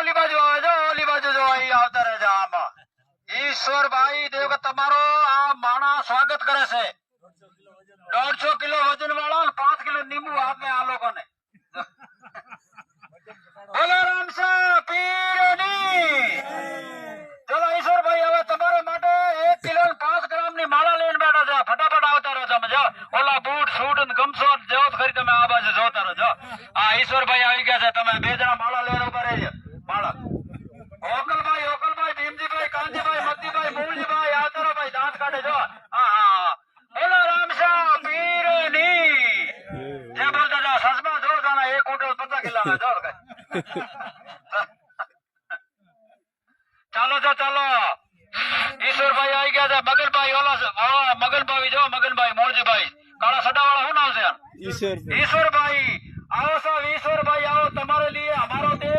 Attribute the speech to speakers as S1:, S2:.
S1: ઓલી બાજુ આવે જો ઓલી બાજુ જો અહીં આવતા રહેજો આમાં ઈશ્વરભાઈ દેવ તમારો આ માણા સ્વાગત કરે છે 150 કિલો વજન વાળા 5 કિલો નીંબુ આપે આ લોકોને બોલો રામસા પીરની ચલો ઈશ્વરભાઈ હવે તમારા માટે 1 કિલો 5 ગ્રામ ની માળા લઈને બેઠા છે ફટાફટ આવતા રહો તમે જો ઓલા બૂટ સૂટ અને ગમસો જેવો ખરી તમે આ બાજુ જોતા રહો આ ઈશ્વરભાઈ આવી ગયા છે તમે 2 જણા માળા લઈને ઉભા રહેજો માળા ઓકલભાઈ ભીમજીભાઈ કાંજીભાઈ મતીભાઈ મૂળજીભાઈ આવતારાભાઈ દાંત કાઢે જો હા બોલો રામસા પીરની જે બોલતા જાઓ સસમા જોર જાના 1 ક્વિન્ટલ 50 કિલો ના જોર ચાલો ચાલો ઈશ્વરભાઈ આવી ગયા છે મગનભાઈ ઓલા મગનભાઈ જો મગનભાઈ મોરજીભાઈ કાળા સડા વાળા શું નામ છે ઈશ્વરભાઈ આવો છો ઈશ્વરભાઈ આવો તમારે લીએ અમારો દેશ